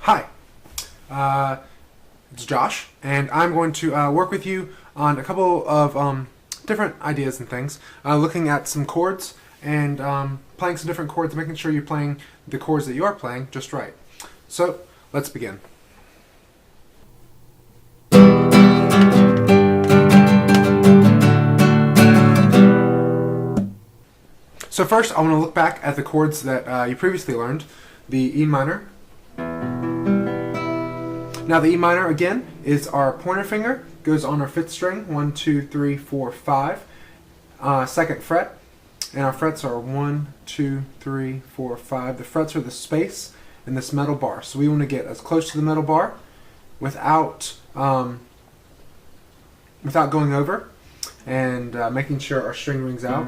Hi, it's Josh, and I'm going to work with you on a couple of different ideas and things, looking at some chords and playing some different chords, making sure you're playing the chords that you are playing just right. So, let's begin. So first, I want to look back at the chords that you previously learned, the E minor. Now the E minor, again, is our pointer finger, goes on our 5th string, 1, 2, 3, 4, 5, 2nd fret, and our frets are 1, 2, 3, 4, 5. The frets are the space in this metal bar, so we want to get as close to the metal bar without going over, and making sure our string rings out.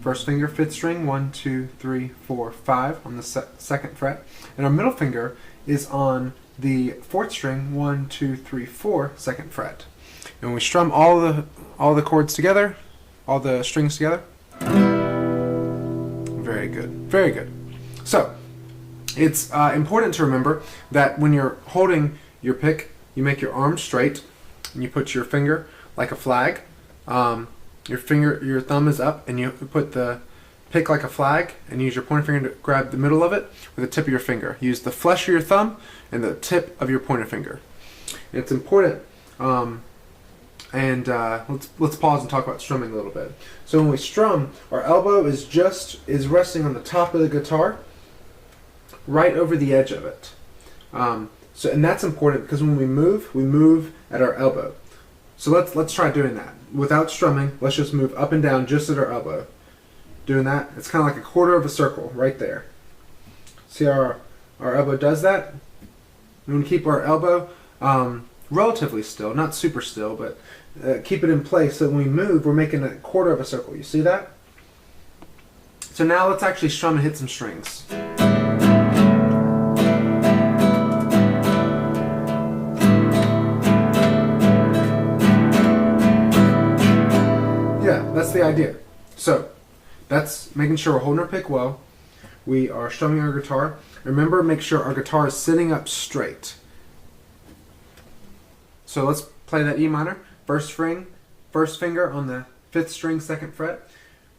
1st finger, 5th string, 1, 2, 3, 4, 5 on the 2nd fret, and our middle finger is on the 4th string, 1, 2, 3, 4, 2nd fret. And when we strum all the chords together, all the strings together, very good, very good. So it's important to remember that when you're holding your pick, you make your arm straight, and you put your finger like a flag. Your thumb is up, and you put the pick like a flag, and use your pointer finger to grab the middle of it with the tip of your finger. Use the flesh of your thumb and the tip of your pointer finger. And it's important. Let's pause and talk about strumming a little bit. So when we strum, our elbow is resting on the top of the guitar, right over the edge of it. And that's important because when we move at our elbow. So let's try doing that without strumming. Let's just move up and down just at our elbow. Doing that, it's kind of like a quarter of a circle right there. See how our elbow does that? We want to keep our elbow relatively still, not super still, but keep it in place so when we move, we're making a quarter of a circle. You see that? So now let's actually strum and hit some strings. Yeah, that's the idea. So that's making sure we're holding our pick well. We are strumming our guitar. Remember, make sure our guitar is sitting up straight. So let's play that E minor. 1st finger on the 5th string, 2nd fret.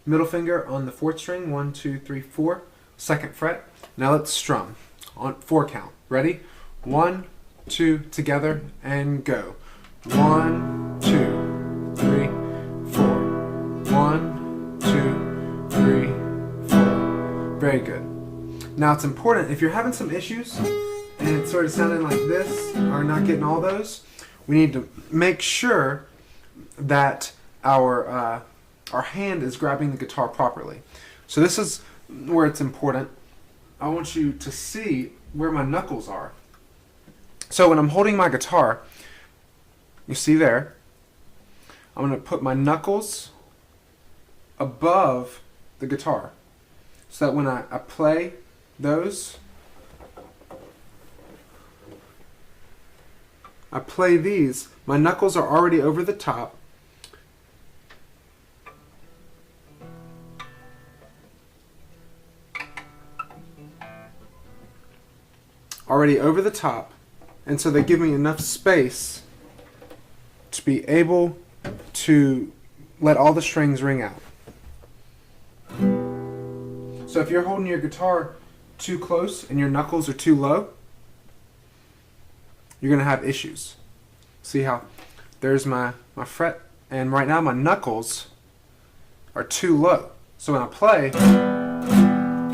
Middle finger on the 4th string, 1, 2, 3, 4, 2nd fret. Now let's strum on 4 count. Ready? 1, 2, together, and go. 1, 2, 3, 4. 1, 2, 3, 4. Very good. Now it's important, if you're having some issues and it's sort of sounding like this, or not getting all those, we need to make sure that our hand is grabbing the guitar properly. So this is where it's important. I want you to see where my knuckles are. So when I'm holding my guitar, you see there, I'm going to put my knuckles above the guitar so that when I play those, I play these, my knuckles are already over the top. Already over the top, and so they give me enough space to be able to let all the strings ring out. So if you're holding your guitar too close and your knuckles are too low, you're going to have issues. See how there's my fret, and right now my knuckles are too low. So when I play, I'm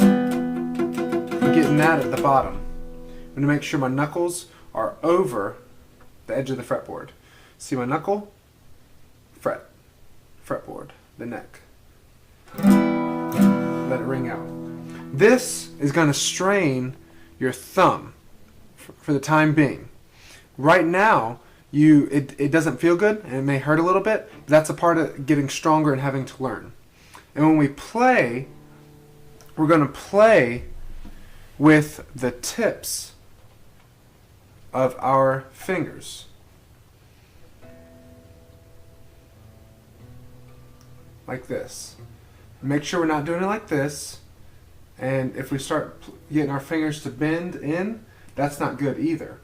getting that at the bottom. I'm going to make sure my knuckles are over the edge of the fretboard. See my knuckle? Fretboard, the neck. Let it ring out. This is going to strain your thumb for the time being. Right now, it doesn't feel good and it may hurt a little bit, but that's a part of getting stronger and having to learn. And when we play, we're going to play with the tips of our fingers. Like this. Make sure we're not doing it like this. And if we start getting our fingers to bend in, that's not good either.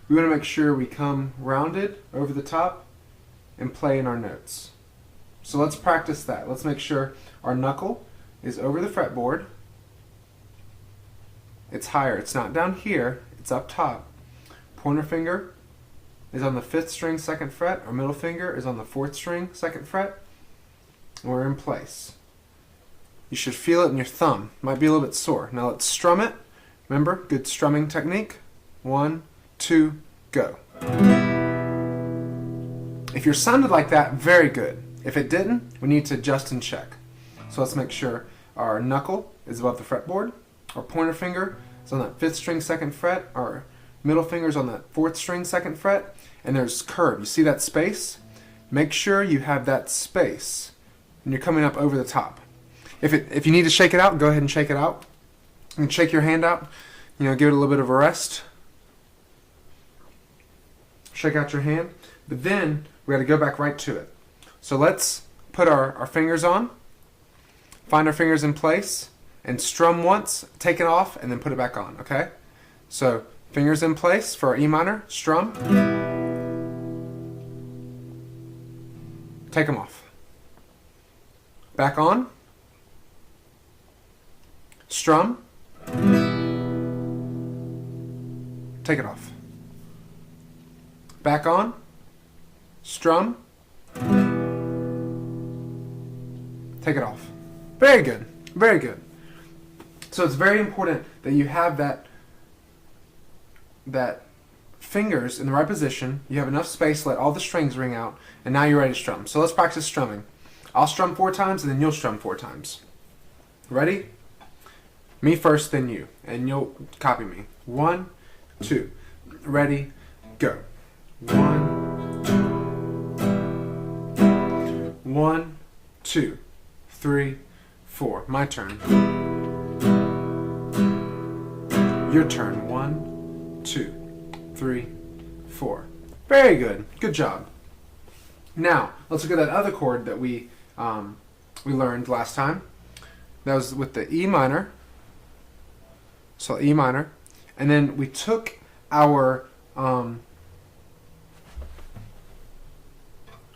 We want to make sure we come rounded over the top and play in our notes. So let's practice that. Let's make sure our knuckle is over the fretboard. It's higher. It's not down here. It's up top. Pointer finger is on the 5th string, 2nd fret. Our middle finger is on the 4th string, 2nd fret. And we're in place. You should feel it in your thumb. Might be a little bit sore. Now let's strum it. Remember, good strumming technique. 1, 2, go. If yours sounded like that, very good. If it didn't, we need to adjust and check. So let's make sure our knuckle is above the fretboard. Our pointer finger is on that 5th string, 2nd fret. Our middle finger is on that 4th string, 2nd fret. And there's curve. You see that space? Make sure you have that space and you're coming up over the top. If you need to shake it out, go ahead and shake it out. You can shake your hand out, give it a little bit of a rest. Shake out your hand. But then we got to go back right to it. So let's put our fingers on, find our fingers in place, and strum once, take it off, and then put it back on, okay? So fingers in place for our E minor, strum. Take them off. Back on. Strum. Take it off. Back on. Strum. Take it off. Very good. Very good. So it's very important that you have that fingers in the right position. You have enough space to let all the strings ring out, and now you're ready to strum. So let's practice strumming. I'll strum 4 times, and then you'll strum 4 times. Ready? Me first, then you, and you'll copy me. 1, 2. Ready? Go. 1, 2, 3, 4. My turn. Your turn. 1, 2, 3, 4. Very good. Good job. Now, let's look at that other chord that we learned last time. That was with the E minor. So E minor. And then we took our...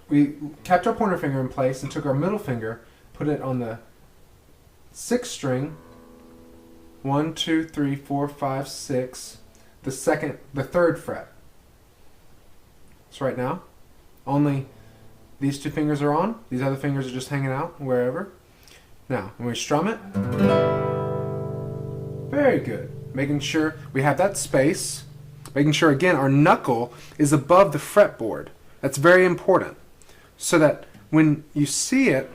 we kept our pointer finger in place and took our middle finger, put it on the 6th string. 1, 2, 3, 4, 5, 6. The 3rd fret. So right now, only these 2 fingers are on. These other fingers are just hanging out wherever. Now, when we strum it, very good. Making sure we have that space. Making sure, again, our knuckle is above the fretboard. That's very important. So that when you see it,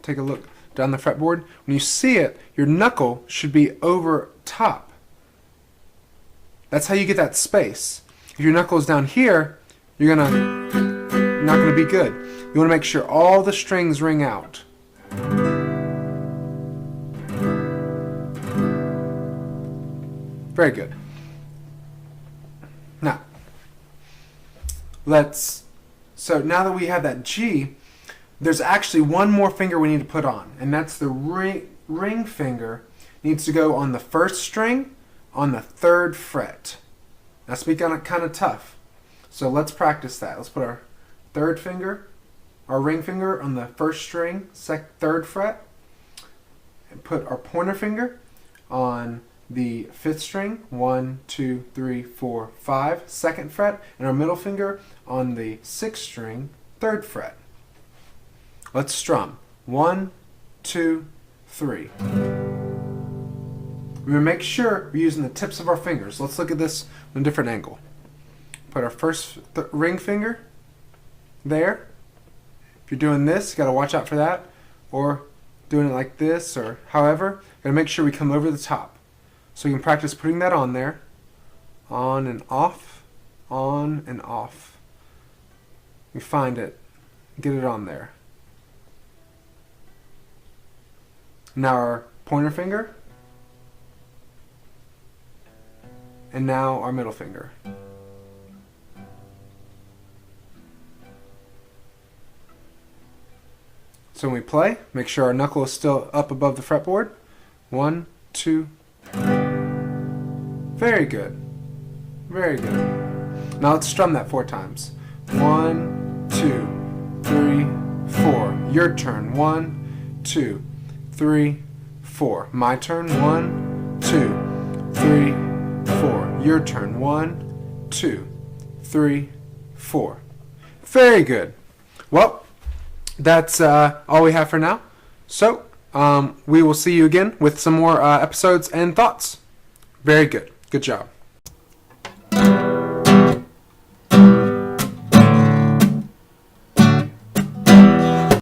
take a look down the fretboard. When you see it, your knuckle should be over top. That's how you get that space. If your knuckle is down here, you're not gonna be good. You want to make sure all the strings ring out. Very good. Now, so now that we have that G, there's actually one more finger we need to put on, and that's the ring finger. Needs to go on the 1st string on the 3rd fret. That's kind of tough. So let's practice that. Let's put our 3rd finger, our ring finger on the 1st string, 3rd fret, and put our pointer finger on the 5th string, 1, 2, 3, 4, 5, 2nd fret, and our middle finger on the 6th string, 3rd fret. Let's strum. 1, 2, 3. We're going to make sure we're using the tips of our fingers. Let's look at this from a different angle. Put our first ring finger there. If you're doing this, you got to watch out for that. Or doing it like this, or however. Got to make sure we come over the top. So you can practice putting that on there. On and off. On and off. You find it. Get it on there. Now our pointer finger. And now our middle finger. So when we play, make sure our knuckle is still up above the fretboard. 1, 2, Very good. Very good. Now let's strum that 4 times. 1, 2, 3, 4. Your turn. 1, 2, 3, 4. My turn. 1, 2, 3, 4. Your turn. 1, 2, 3, 4. Very good. Well, that's all we have for now. So, we will see you again with some more episodes and thoughts. Very good. Good job.